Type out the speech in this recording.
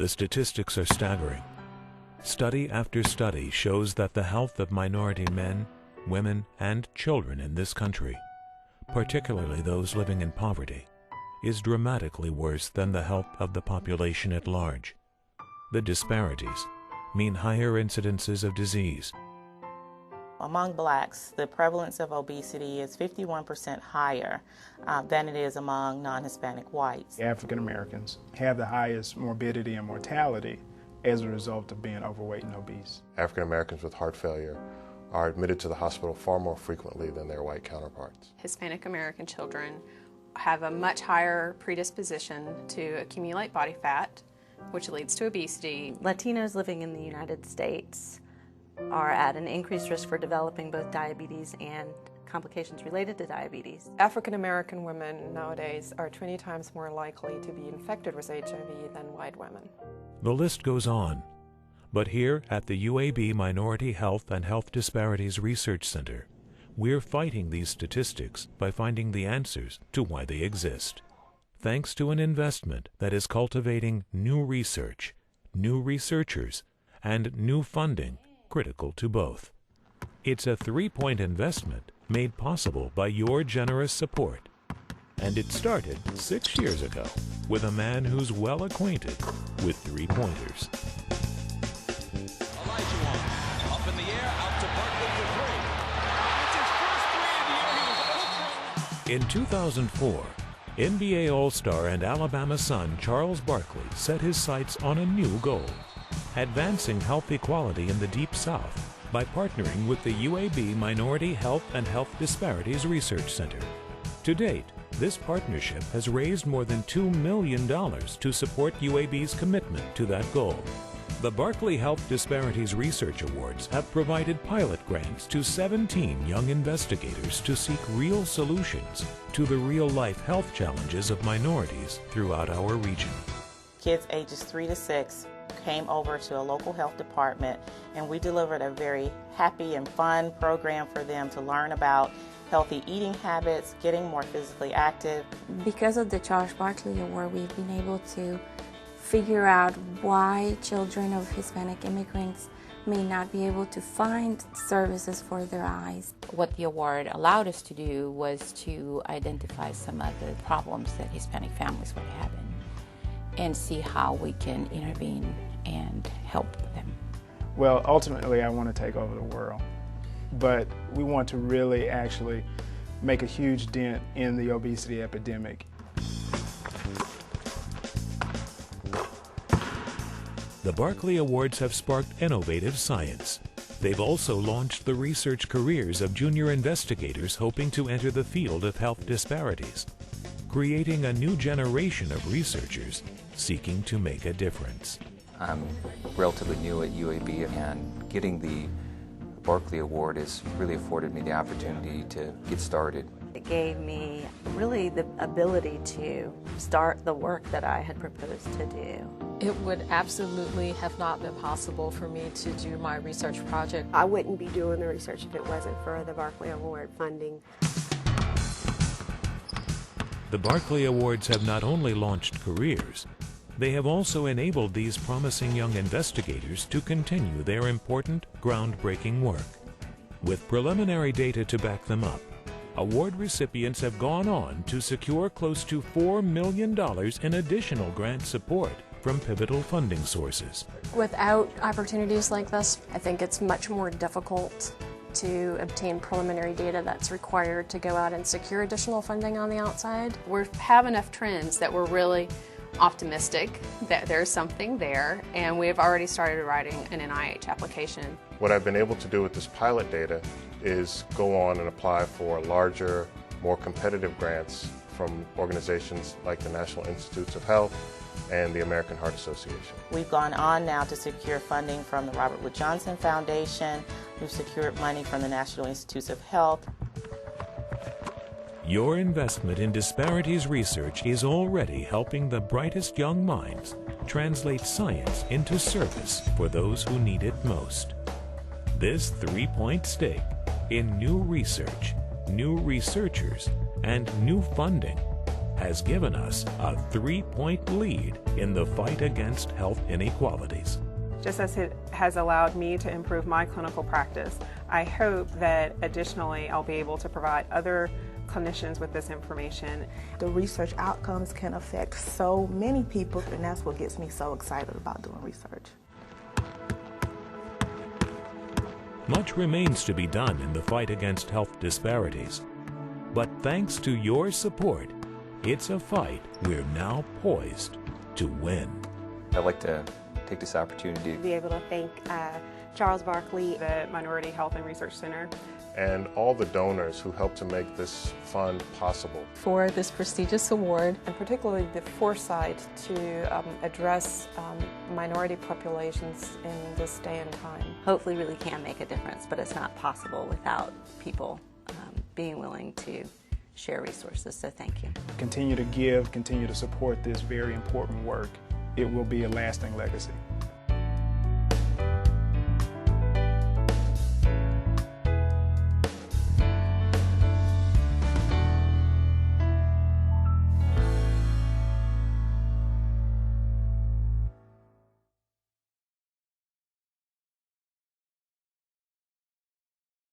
The statistics are staggering. Study after study shows that the health of minority men, women, and children in this country, particularly those living in poverty, is dramatically worse than the health of the population at large. The disparities mean higher incidences of disease. Among blacks, the prevalence of obesity is 51% higher than it is among non-Hispanic whites. African Americans have the highest morbidity and mortality as a result of being overweight and obese. African Americans with heart failure are admitted to the hospital far more frequently than their white counterparts. Hispanic American children have a much higher predisposition to accumulate body fat, which leads to obesity. Latinos living in the United States are at an increased risk for developing both diabetes and complications related to diabetes. African American women nowadays are 20 times more likely to be infected with HIV than white women. The list goes on. But here at the UAB Minority Health and Health Disparities Research Center, we're fighting these statistics by finding the answers to why they exist, thanks to an investment that is cultivating new research, new researchers, and new funding critical to both. It's a three-point investment made possible by your generous support. And it started 6 years ago with a man who's well acquainted with three-pointers. Up in the air, out to Barkley for three. It's his first three of the year. He was 0 for 1. In 2004, NBA All-Star and Alabama Sun Charles Barkley set his sights on a new goal: advancing health equality in the Deep South by partnering with the UAB Minority Health and Health Disparities Research Center. To date, this partnership has raised more than $2 million to support UAB's commitment to that goal. The Barkley Health Disparities Research Awards have provided pilot grants to 17 young investigators to seek real solutions to the real-life health challenges of minorities throughout our region. Kids ages 3 to 6 came over to a local health department, and we delivered a very happy and fun program for them to learn about healthy eating habits, getting more physically active. Because of the Charles Barkley Award, we've been able to figure out why children of Hispanic immigrants may not be able to find services for their eyes. What the award allowed us to do was to identify some of the problems that Hispanic families were having and see how we can intervene and help them. Well, ultimately I want to take over the world, but we want to really actually make a huge dent in the obesity epidemic. The Barkley Awards have sparked innovative science. They've also launched the research careers of junior investigators hoping to enter the field of health disparities, creating a new generation of researchers seeking to make a difference. I'm relatively new at UAB, and getting the Barkley Award has really afforded me the opportunity to get started. It gave me really the ability to start the work that I had proposed to do. It would absolutely have not been possible for me to do my research project. I wouldn't be doing the research if it wasn't for the Barkley Award funding. The Barkley Awards have not only launched careers, they have also enabled these promising young investigators to continue their important, groundbreaking work. With preliminary data to back them up, award recipients have gone on to secure close to $4 million in additional grant support from pivotal funding sources. Without opportunities like this, I think it's much more difficult to obtain preliminary data that's required to go out and secure additional funding on the outside. We have enough trends that we're really optimistic that there's something there, and we've already started writing an NIH application. What I've been able to do with this pilot data is go on and apply for larger, more competitive grants from organizations like the National Institutes of Health and the American Heart Association. We've gone on now to secure funding from the Robert Wood Johnson Foundation. We've secured money from the National Institutes of Health. Your investment in disparities research is already helping the brightest young minds translate science into service for those who need it most. This three-point stake in new research, new researchers, and new funding has given us a 3-point lead in the fight against health inequalities. Just as it has allowed me to improve my clinical practice, I hope that additionally I'll be able to provide other clinicians with this information. The research outcomes can affect so many people, and that's what gets me so excited about doing research. Much remains to be done in the fight against health disparities. But thanks to your support, it's a fight we're now poised to win. I'd like to take this opportunity to be able to thank Charles Barkley, the Minority Health and Research Center, and all the donors who helped to make this fund possible. For this prestigious award. And particularly the foresight to address minority populations in this day and time. Hopefully really can make a difference, but it's not possible without people being willing to share resources, so thank you. Continue to give, continue to support this very important work. It will be a lasting legacy.